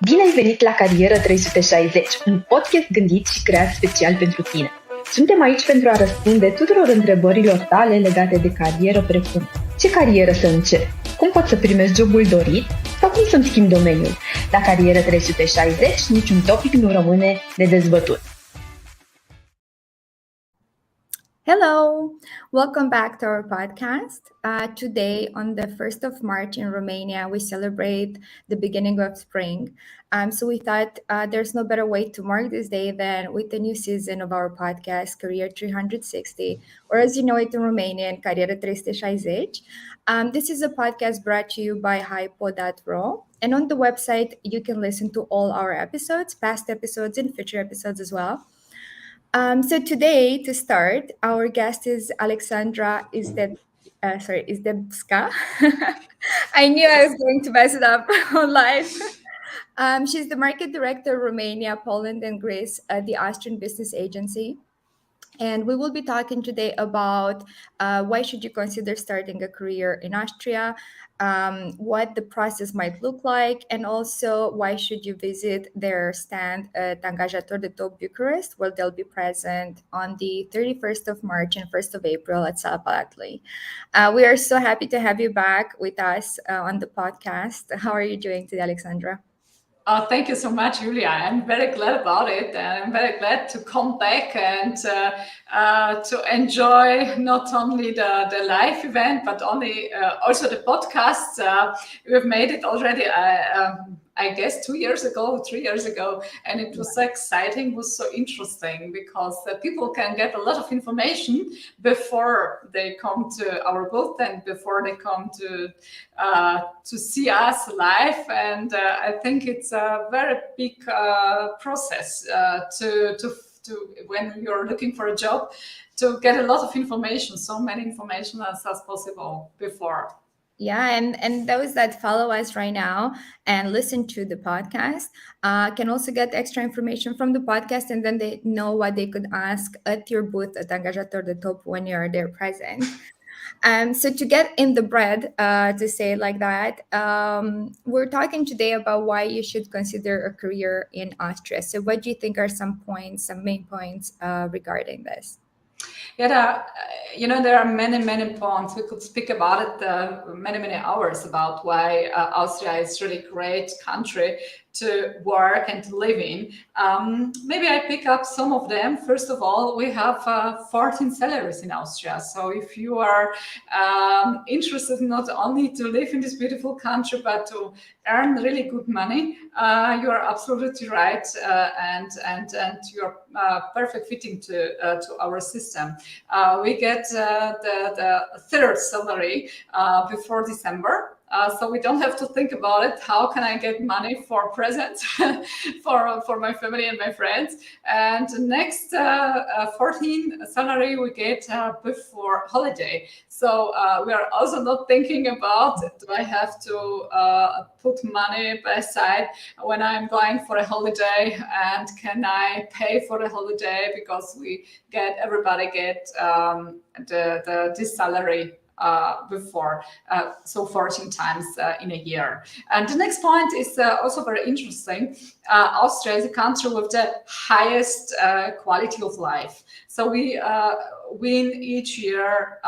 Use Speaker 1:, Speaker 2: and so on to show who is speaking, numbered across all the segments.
Speaker 1: Bine ai venit la Carieră 360, un podcast gândit și creat special pentru tine. Suntem aici pentru a răspunde tuturor întrebărilor tale legate de carieră, precum ce carieră să încep, cum pot să primești jobul dorit sau cum să-mi schimb domeniul. La Carieră 360 niciun topic nu rămâne nedezbătut.
Speaker 2: Hello, welcome back to our podcast. Today, on the 1st of March in Romania, we celebrate the beginning of spring. So we thought there's no better way to mark this day than with the new season of our podcast, Career 360, or as you know it in Romanian, Carieră 360. This is a podcast brought to you by Hipo.ro. And on the website, you can listen to all our episodes, past episodes and future episodes as well. So today, to start, our guest is Aleksandra Izdebska. I knew I was going to mess it up on live. She's the Market Director Romania, Poland, and Greece at the Austrian Business Agency. And we will be talking today about why should you consider starting a career in Austria, what the process might look like, and also why should you visit their stand at Angajator de Top Bucharest, where they'll be present on the 31st of March and 1st of April at Salpalatli. We are so happy to have you back with us on the podcast. How are you doing today, Aleksandra?
Speaker 3: Thank you so much, Julia. I'm very glad about it. And I'm very glad to come back and to enjoy not only the live event, but also the podcast. We've made it already, I guess, 3 years ago. And it was so exciting, was so interesting because people can get a lot of information before they come to our booth and before they come to see us live. And I think it's a very big process to when you're looking for a job to get a lot of information, so many information as possible before.
Speaker 2: Yeah, and those that follow us right now and listen to the podcast can also get extra information from the podcast, and then they know what they could ask at your booth at Angajator de Top when you're there present. So to get in the bread, to say it like that, we're talking today about why you should consider a career in Austria. So what do you think are some main points regarding this?
Speaker 3: Yeah, there are many points. We could speak about it many hours about why Austria is really great country to work and to live in. Maybe I pick up some of them. First of all, we have 14 salaries in Austria. So if you are interested not only to live in this beautiful country, but to earn really good money, you are absolutely right, and you're perfect fitting to our system. We get the third salary before December. So we don't have to think about it. How can I get money for presents for my family and my friends? And the next 14 salary we get before holiday. So we are also not thinking about, do I have to put money by side when I'm going for a holiday, and can I pay for the holiday, because everybody get this salary before, so 14 times in a year. And the next point is also very interesting. Austria is a country with the highest quality of life. So we win each year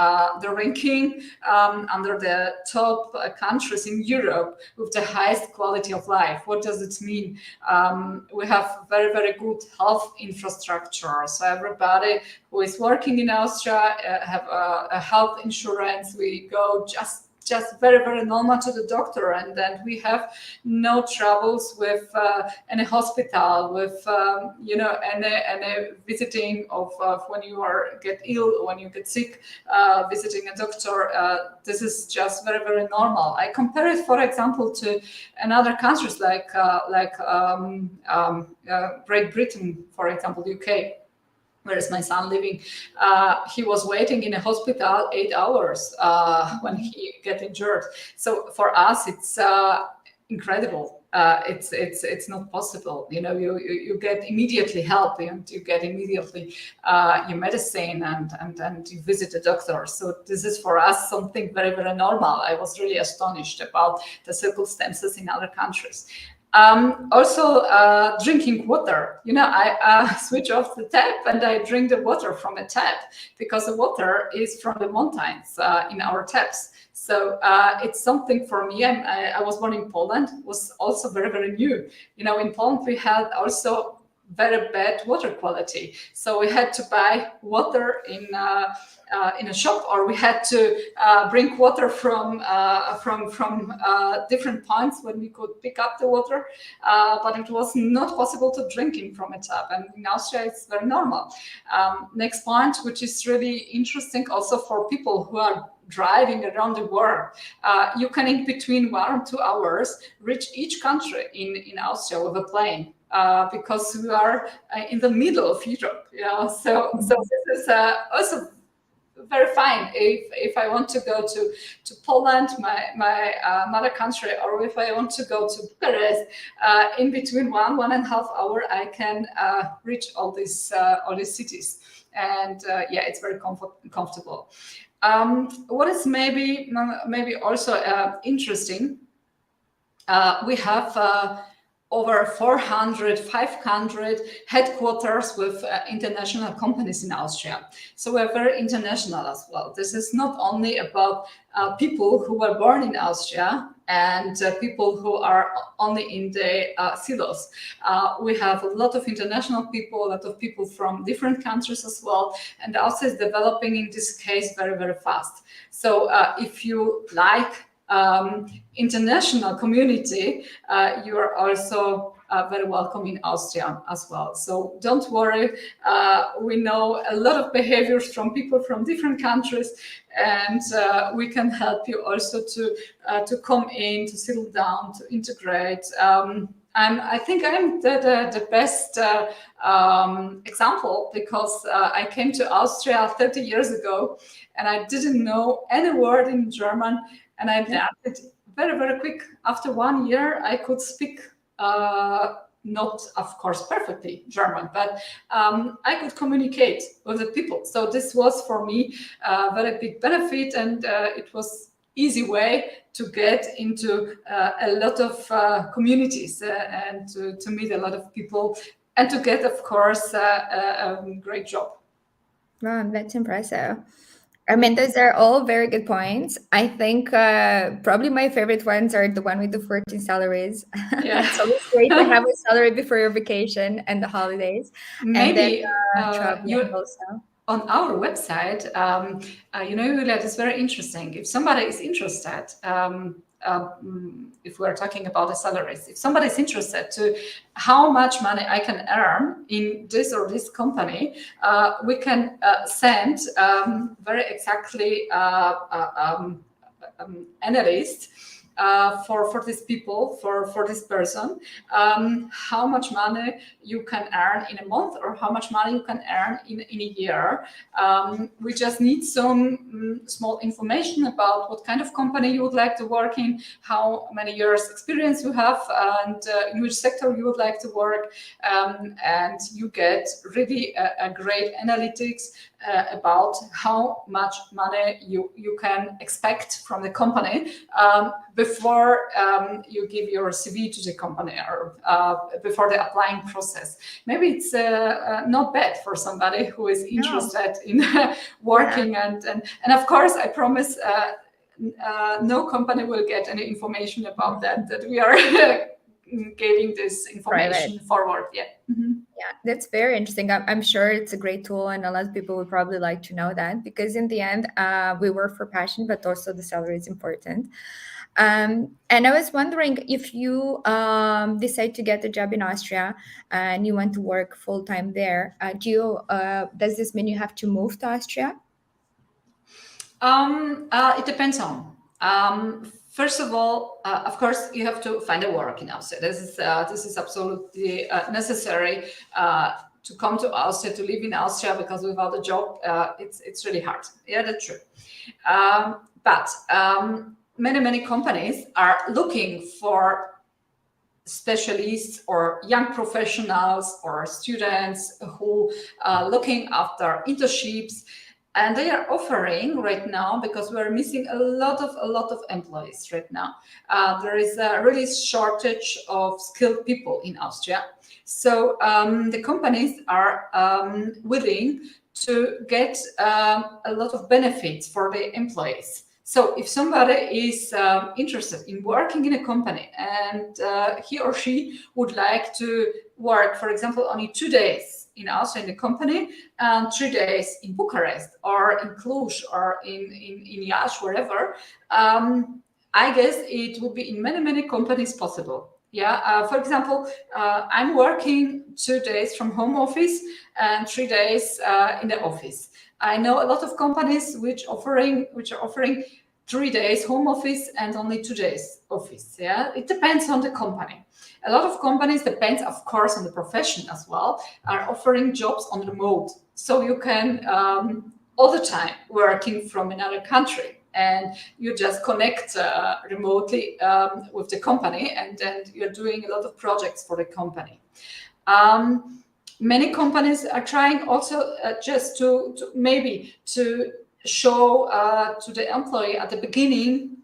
Speaker 3: the ranking under the top countries in Europe with the highest quality of life. What does it mean? We have very good health infrastructure. So everybody who is working in Austria have a health insurance. We go just very normal to the doctor, and then we have no troubles with any hospital, with any visiting of when you get ill, when you get sick, visiting a doctor. This is just very normal. I compare it, for example, to another countries like Great Britain, for example, UK. Where is my son living? He was waiting in a hospital 8 hours when he get injured. So for us, it's incredible. It's not possible. You get immediately help, and you get immediately your medicine, and you visit a doctor. So this is for us something very normal. I was really astonished about the circumstances in other countries. Also, drinking water. I switch off the tap and I drink the water from a tap because the water is from the mountains in our taps. So it's something for me. I was born in Poland. Was also very, very new. In Poland we had also very bad water quality, so we had to buy water in a shop, or we had to bring water from different points when we could pick up the water, but it was not possible to drinking from a tap. And in Austria, it's very normal. Next point, which is really interesting also for people who are driving around the world, you can in between 1 or 2 hours reach each country in Austria with a plane. Because we are in the middle of Europe, so this is also very fine. If I want to go to Poland, my mother country, or if I want to go to Bucharest, in between 1.5 hour, I can reach all these cities, and it's very comfortable. What is maybe also interesting, we have over 400, 500 headquarters with international companies in Austria. So we're very international as well. This is not only about people who were born in Austria and people who are only in the silos. We have a lot of international people, a lot of people from different countries as well. And Austria is developing in this case very, very fast. So if you like international community, you are also very welcome in Austria as well. So don't worry, we know a lot of behaviors from people from different countries, and we can help you also to come in, to settle down, to integrate. I think I'm the best example, because I came to Austria 30 years ago and I didn't know any word in German, and I learned it very, very quick. After 1 year, I could speak, not, of course, perfectly German, but I could communicate with the people. So this was for me a very big benefit, and it was easy way to get into a lot of communities and to meet a lot of people, and to get, of course, a great job.
Speaker 2: Wow, that's impressive. I mean, those are all very good points. I think probably my favorite ones are the one with the 14 salaries.
Speaker 3: Yeah.
Speaker 2: It's always great to have a salary before your vacation and the holidays.
Speaker 3: Maybe
Speaker 2: and then traveling also.
Speaker 3: On our website, Julia, it's very interesting. If somebody is interested, if we're talking about the salaries, if somebody is interested to how much money I can earn in this or this company, we can send very exactly analyst for these people, for this person, how much money you can earn in a month, or how much money you can earn in a year. We just need some small information about what kind of company you would like to work in, how many years experience you have, and in which sector you would like to work, and you get really a great analytics about how much money you can expect from the company before you give your CV to the company, or before the applying process. Maybe it's not bad for somebody who is interested in working. And of course, I promise no company will get any information about that we are giving this information forward. Yeah. Mm-hmm.
Speaker 2: Yeah, that's very interesting. I'm sure it's a great tool, and a lot of people would probably like to know that, because in the end, we work for passion, but also the salary is important. And I was wondering, if you decide to get a job in Austria and you want to work full time there, does this mean you have to move to Austria?
Speaker 3: It depends on. First of all, of course, you have to find a work in Austria. This is absolutely necessary to come to Austria, to live in Austria, because without a job, it's really hard. Yeah, that's true. But many companies are looking for specialists or young professionals or students who are looking after internships. And they are offering right now, because we're missing a lot of employees right now. There is a really shortage of skilled people in Austria. So the companies are willing to get a lot of benefits for the employees. So if somebody is interested in working in a company and he or she would like to work, for example, only 2 days in Austria in the company and 3 days in Bucharest or in Cluj or in Iași, wherever, I guess it will be in many companies possible. Yeah, for example, I'm working 2 days from home office and 3 days in the office. I know a lot of companies which are offering 3 days home office and only 2 days office. Yeah, it depends on the company. A lot of companies, depends of course on the profession as well, are offering jobs on remote, so you can all the time working from another country, and you just connect remotely with the company, and then you're doing a lot of projects for the company. Many companies are trying also just to maybe to show to the employee at the beginning,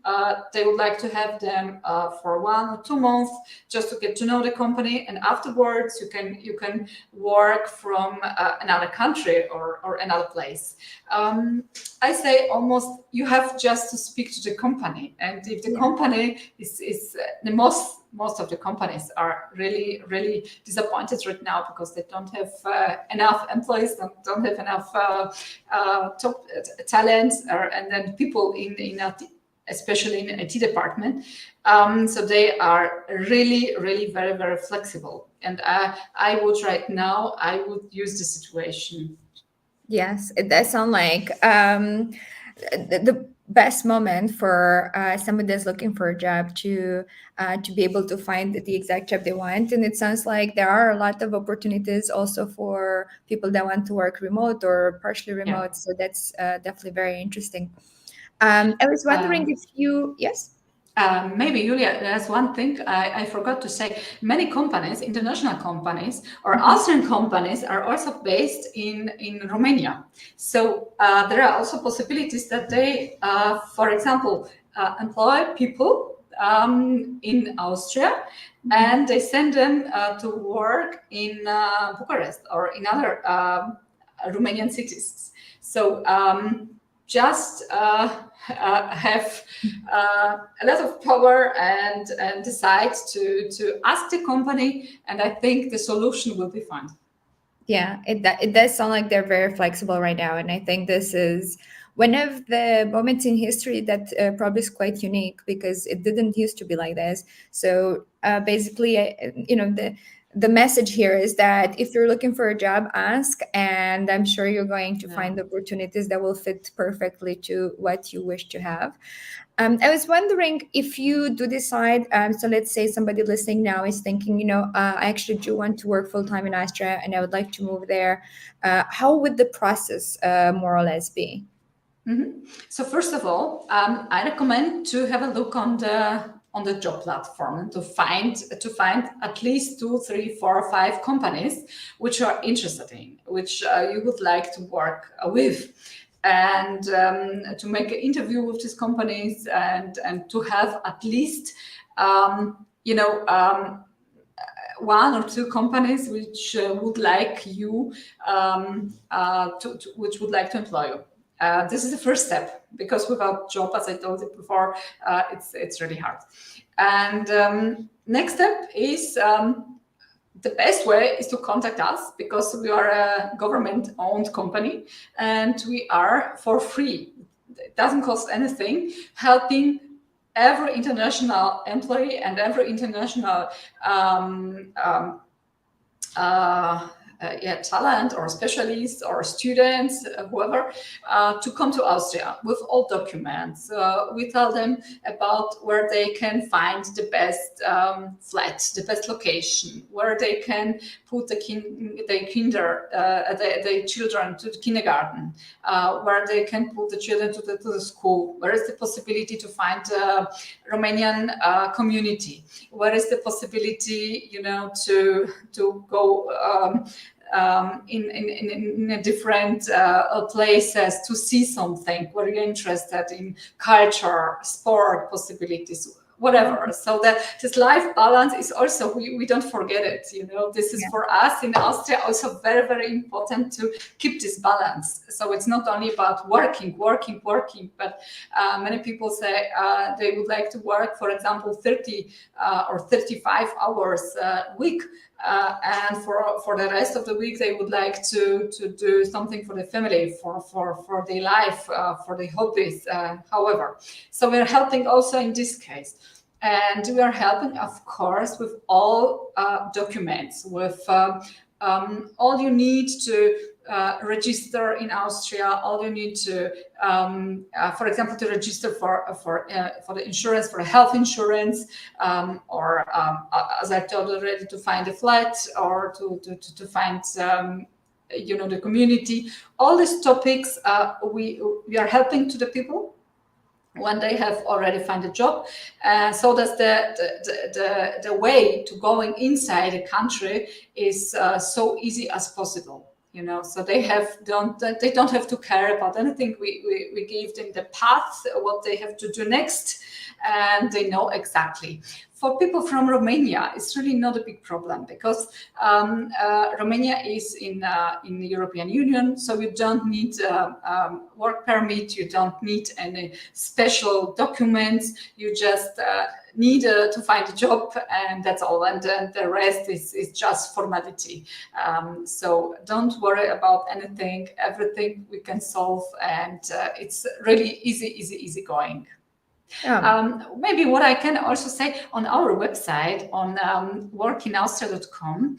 Speaker 3: they would like to have them for 1 or 2 months just to get to know the company, and afterwards you can work from another country or another place. I say almost you have just to speak to the company, and if the company is the most of the companies are really disappointed right now because they don't have enough employees, don't have enough top talents, and then people in especially in IT department. So they are really very flexible, and I would right now I would use the situation.
Speaker 2: Yes, it does sound like the best moment for somebody that's looking for a job to be able to find the exact job they want. And it sounds like there are a lot of opportunities also for people that want to work remote or partially remote. So that's definitely very interesting. I was wondering if you, yes?
Speaker 3: Maybe, Julia, there's one thing I forgot to say. Many companies, international companies or Austrian companies, are also based in Romania. So there are also possibilities that they, for example, employ people in Austria, and they send them to work in Bucharest or in other Romanian cities. So just have a lot of power and decide to ask the company, and I think the solution will be found.
Speaker 2: Yeah, it does sound like they're very flexible right now, and I think this is one of the moments in history that probably is quite unique because it didn't used to be like this. So basically, the message here is that if you're looking for a job, ask, and I'm sure you're going to find opportunities that will fit perfectly to what you wish to have. I was wondering if you do decide, so let's say somebody listening now is thinking, I actually do want to work full time in Austria and I would like to move there. How would the process more or less be?
Speaker 3: Mm-hmm. So first of all, I recommend to have a look on the job platform and to find at least 2, 3, 4, 5 companies which are interested in, which you would like to work with, and to make an interview with these companies, and to have at least 1 or 2 companies which would like you which would like to employ you. This is the first step, because without job, as I told you before, it's really hard. And next step is the best way is to contact us, because we are a government-owned company and we are for free. It doesn't cost anything, helping every international employee and every international talent or specialists or students, whoever, to come to Austria with all documents. We tell them about where they can find the best flat, the best location, where they can put the children to the kindergarten, where they can put the children to the school, where is the possibility to find a Romanian community, where is the possibility, to go in a different places to see something, where you're interested in culture, sport possibilities, whatever. So that this life balance is also, we don't forget it, this is for us in Austria also very, very important to keep this balance. So it's not only about working, but many people say they would like to work, for example, 30 or 35 hours a week. And for the rest of the week, they would like to do something for the family, for their life, for their hobbies, however. So we're helping also in this case. And we are helping, of course, with all documents, with all you need to register in Austria, all you need to, for example, to register for the insurance, for health insurance, or as I told already, to find a flat, or to find the community. All these topics we are helping to the people when they have already found a job. So that's the way to going inside a country is so easy as possible. So they don't have to care about anything. We give them the path, what they have to do next, and they know exactly. For people from Romania, it's really not a big problem, because Romania is in the European Union, so you don't need work permit, you don't need any special documents, you just need to find a job, and that's all, and the rest is just formality. So don't worry about anything, everything we can solve, and it's really easy going. Maybe what I can also say on our website, on workinaustria.com,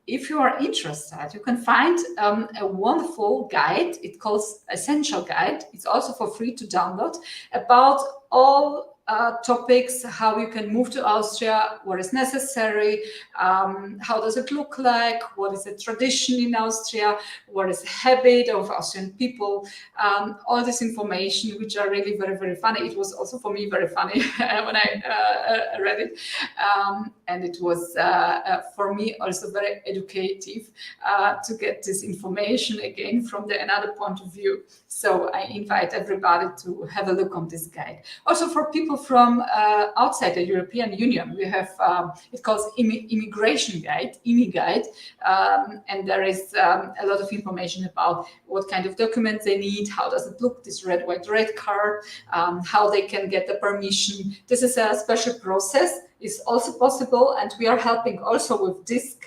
Speaker 3: if you are interested, you can find a wonderful guide. It calls Essential Guide. It's also for free to download, about all topics, how you can move to Austria, what is necessary, how does it look like, what is the tradition in Austria, what is the habit of Austrian people, all this information, which are really very, very funny. It was also for me very funny when I read it. And it was for me also very educative to get this information again from another point of view. So I invite everybody to have a look on this guide. Also for people from outside the European Union, we have, it calls Immigration Guide, IMI Guide, and there is a lot of information about what kind of documents they need, how does it look, this red, white, red card, how they can get the permission. This is a special process. Is also possible, and we are helping also with this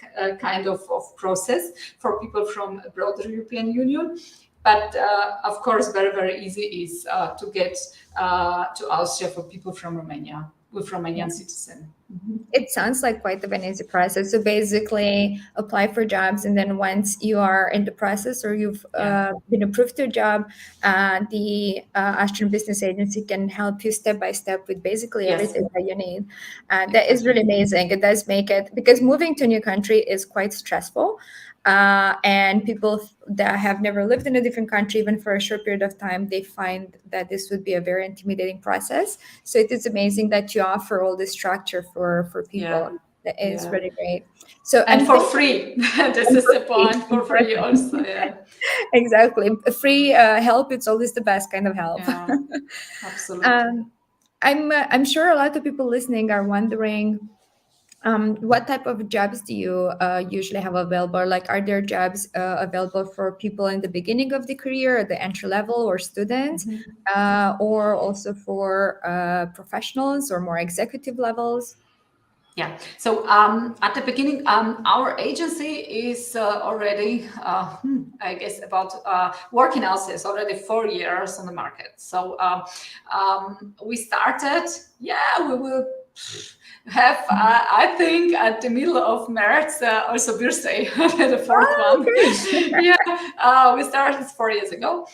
Speaker 3: kind of process for people from abroad the European Union. But of course, very, very easy is to get to Austria for people from Romania, with Romanian citizen.
Speaker 2: It sounds like quite an easy process. So basically, apply for jobs, and then once you are in the process, or you've been approved to a job, the Austrian Business Agency can help you step by step with basically everything that you need. That is really amazing. It does make it, because moving to a new country is quite stressful. And people that have never lived in a different country, even for a short period of time, they find that this would be a very intimidating process. So it is amazing that you offer all this structure for people. That is really great. So
Speaker 3: and for free. This is the point, for free also. Yeah.
Speaker 2: Exactly. Free help, it's always the best kind of help.
Speaker 3: Yeah, absolutely.
Speaker 2: I'm sure a lot of people listening are wondering, what type of jobs do you usually have available? Like, are there jobs available for people in the beginning of the career, at the entry level, or students, or also for professionals or more executive levels?
Speaker 3: Yeah. So at the beginning, our agency is already, I guess, about working houses already 4 years on the market. So we started. We will have, I think, at the middle of March, also birthday, the fourth one. We started 4 years ago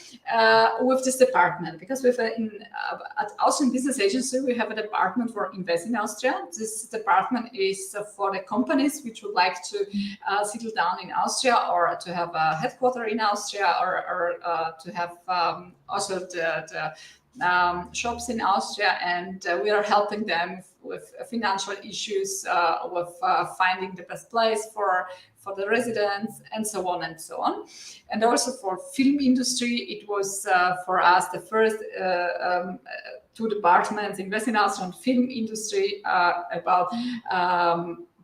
Speaker 3: with this department, because we've at Austrian Business Agency, we have a department for Invest in Austria. This department is for the companies which would like to settle down in Austria, or to have a headquarter in Austria, or to have also shops in Austria, and we are helping them with financial issues, with finding the best place for the residents, and so on and so on. And also for film industry, it was for us the first two departments invest in Austrian film industry about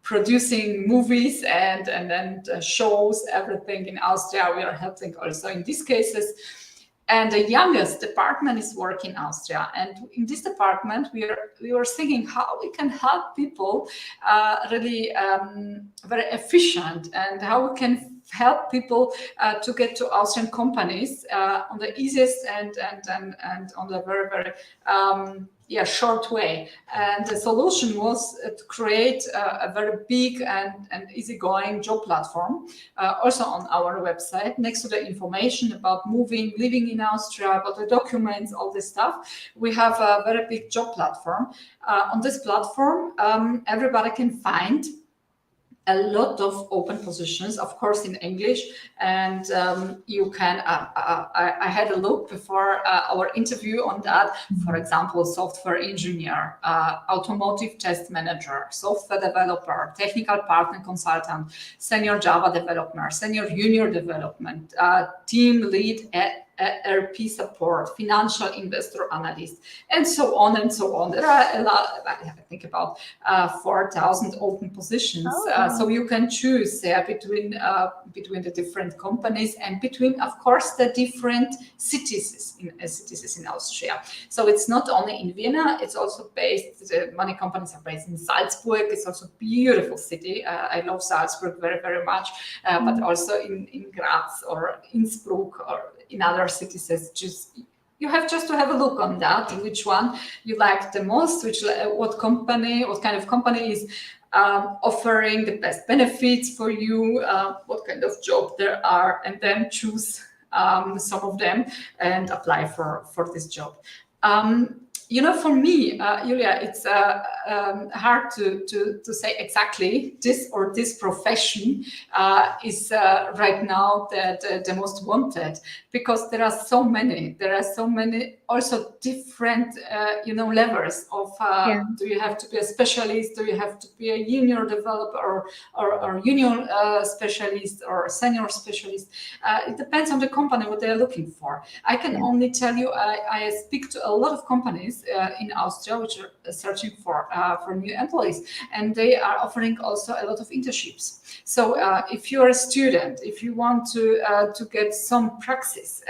Speaker 3: producing movies and then shows, everything in Austria. We are helping also in these cases. And the youngest department is work in Austria. And in this department, we were thinking how we can help people really very efficient, and how we can help people to get to Austrian companies on the easiest and on the very, very short way. And the solution was to create a very big and easygoing job platform, also on our website, next to the information about moving, living in Austria, about the documents, all this stuff. We have a very big job platform. On this platform, everybody can find a lot of open positions, of course, in English. And you can, I had a look before our interview on that. For example, software engineer, automotive test manager, software developer, technical partner consultant, senior Java developer, senior junior development, team lead ERP support, financial investor analyst, and so on and so on. There are a lot, I think about 4,000 open positions. So you can choose between the different companies, and between, of course, the different cities in Austria. So it's not only in Vienna, it's also based, many companies are based in Salzburg. It's also a beautiful city. I love Salzburg very, very much, but also in Graz or Innsbruck or in other cities. Just you have just to have a look on that, which one you like the most, what kind of company is offering the best benefits for you, what kind of job there are, and then choose some of them and apply for this job. For me, Julia, it's hard to say exactly this or this profession is right now the most wanted, because there are so many. There are so many also different, levels of. Do you have to be a specialist? Do you have to be a junior developer or junior specialist or senior specialist? It depends on the company what they are looking for. I can only tell you, I speak to a lot of companies in Austria which are searching for new employees, and they are offering also a lot of internships. So if you're a student, if you want to get some praxis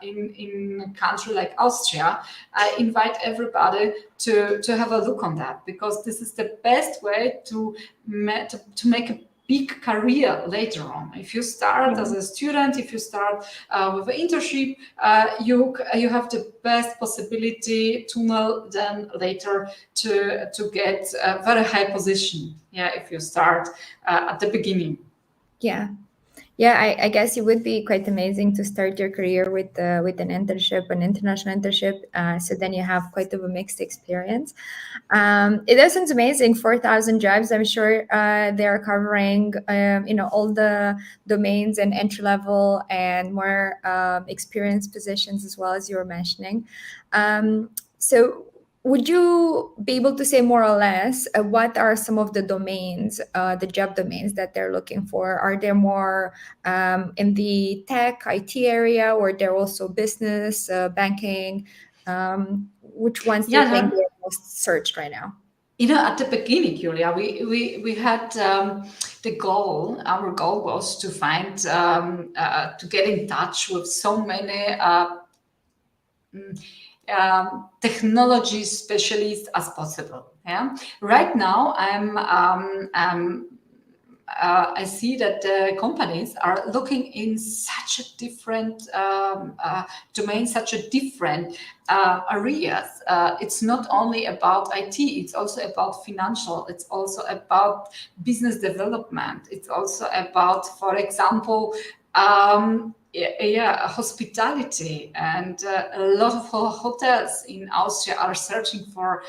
Speaker 3: in a country like Austria, I invite everybody to have a look on that, because this is the best way to make a big career later on. If you start as a student, if you start with an internship, you have the best possibility to then later to get a very high position. If you start at the beginning.
Speaker 2: Yeah, I guess it would be quite amazing to start your career with an internship, an international internship. So then you have quite of a mixed experience. It does sound amazing. 4,000 jobs. I'm sure they are covering all the domains and entry level and more experienced positions, as well as you were mentioning. So would you be able to say more or less what are some of the domains, the job domains that they're looking for? Are there more in the tech, IT area, or they're also business, banking? Which ones do you think are most searched right now?
Speaker 3: At the beginning, Julia, we had the goal. Our goal was to find to get in touch with so many technology specialists as possible. Right now, I see that the companies are looking in such a different domain, such a different areas. It's not only about IT, it's also about financial, it's also about business development, it's also about, for example, hospitality, and a lot of hotels in Austria are searching for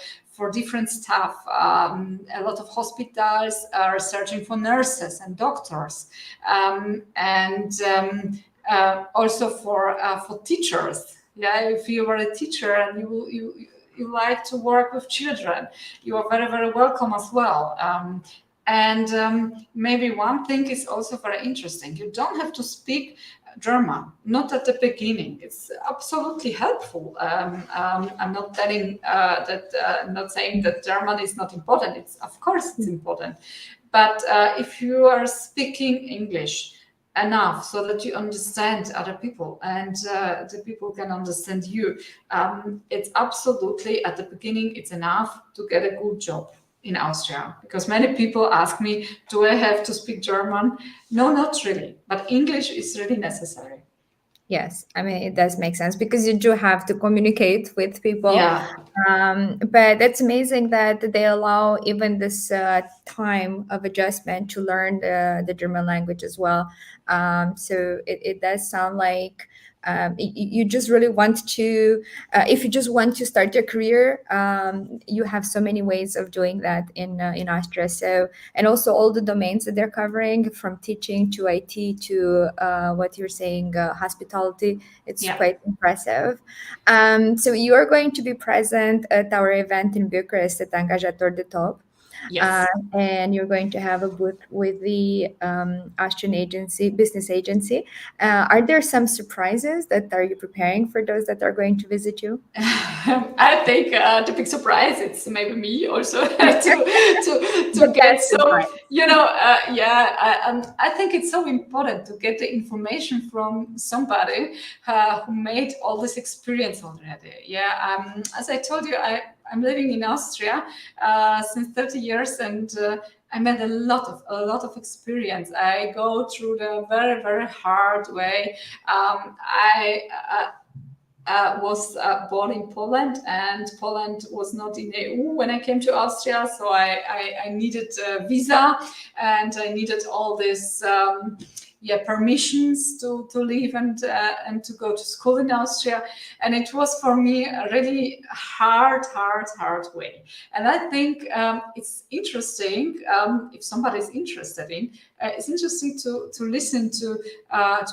Speaker 3: different staff. A lot of hospitals are searching for nurses and doctors, and also for teachers. Yeah, if you are a teacher and you like to work with children, you are very, very welcome as well. And maybe one thing is also very interesting. You don't have to speak German, not at the beginning. It's absolutely helpful. I'm not telling not saying that German is not important. It's of course it's important, but if you are speaking English enough so that you understand other people and the people can understand you, it's absolutely at the beginning it's enough to get a good job in Austria, because many people ask me, do I have to speak German? No, not really, but English is really necessary.
Speaker 2: Yes, I mean, it does make sense because you do have to communicate with people.
Speaker 3: Yeah.
Speaker 2: But it's amazing that they allow even this time of adjustment to learn the German language as well. So it does sound like you just really want to, if you just want to start your career, you have so many ways of doing that in Austria. So, and also all the domains that they're covering, from teaching to IT to what you're saying, hospitality. It's
Speaker 3: Yeah.
Speaker 2: quite impressive. So you are going to be present at our event in Bucharest at Angajator de Top.
Speaker 3: Yes.
Speaker 2: And you're going to have a booth with the Austrian agency, business agency. Are there some surprises that are you preparing for those that are going to visit you?
Speaker 3: I think the big surprise it's maybe me also to
Speaker 2: The
Speaker 3: get
Speaker 2: best
Speaker 3: some,
Speaker 2: surprise.
Speaker 3: and I think it's so important to get the information from somebody who made all this experience already. Yeah, as I told you, I'm living in Austria since 30 years, and I made a lot of experience. I go through the very, very hard way. I was born in Poland, and Poland was not in EU when I came to Austria, so I needed a visa, and I needed all this permissions to live and to go to school in Austria, and it was for me a really hard way. And I think it's interesting, if somebody is interested in. It's interesting to listen to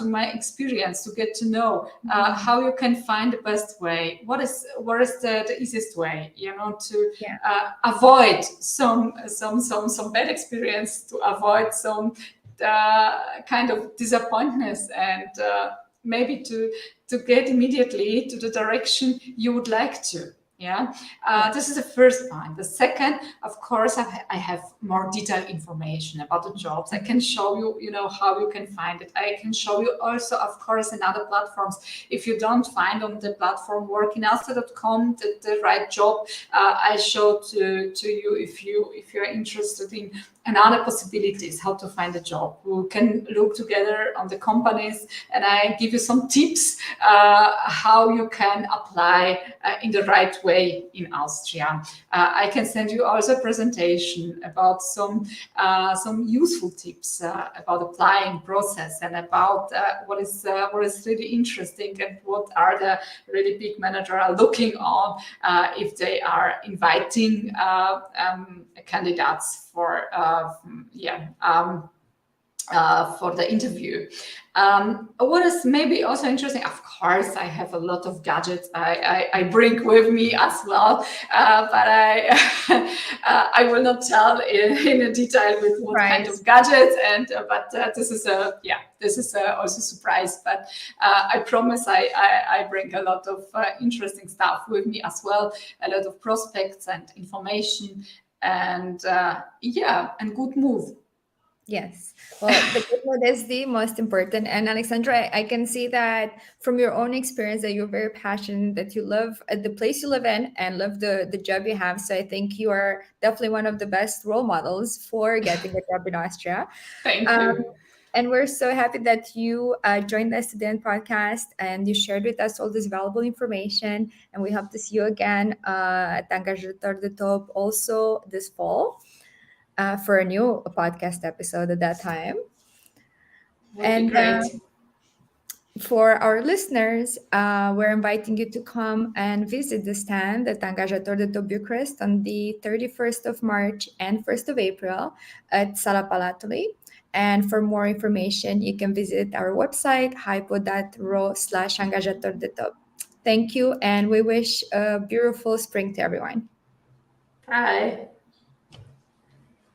Speaker 3: my experience, to get to know how you can find the best way. What is the easiest way? To
Speaker 2: Yeah.
Speaker 3: avoid some bad experience, to avoid some kind of disappointments, and maybe to get immediately to the direction you would like to. Yeah, this is the first point. The second, of course, I have more detailed information about the jobs. I can show you, how you can find it. I can show you also, of course, in other platforms. If you don't find on the platform workinalster.com the right job, I show to you if you're interested in another possibilities how to find a job. We can look together on the companies, and I give you some tips how you can apply in the right way in Austria. I can send you also a presentation about some useful tips about applying process, and about what is really interesting, and what are the really big manager are looking on if they are inviting candidates for the interview. What is maybe also interesting, of course, I have a lot of gadgets I bring with me as well, but I will not tell in a detail with what kind of gadgets, and but this is also a surprise. But I promise I bring a lot of interesting stuff with me as well, a lot of prospects and information, and and good move.
Speaker 2: Yes. Well, the good mood is the most important. And Alexandra, I can see that from your own experience that you're very passionate, that you love the place you live in and love the job you have. So I think you are definitely one of the best role models for getting a job in Austria.
Speaker 3: Thank
Speaker 2: Um,
Speaker 3: you.
Speaker 2: and we're so happy that you joined us today on podcast and you shared with us all this valuable information. And we hope to see you again at Angajator de Top also this fall for a new podcast episode at that time.
Speaker 3: Would be
Speaker 2: And
Speaker 3: great.
Speaker 2: for our listeners, we're inviting you to come and visit the stand at Angajator de Top Bucharest on the 31st of March and 1st of April at Sala Palatului. And for more information, you can visit our website, Hipo.ro/Angajator de Top. Thank you, and we wish a beautiful spring to everyone.
Speaker 3: Bye.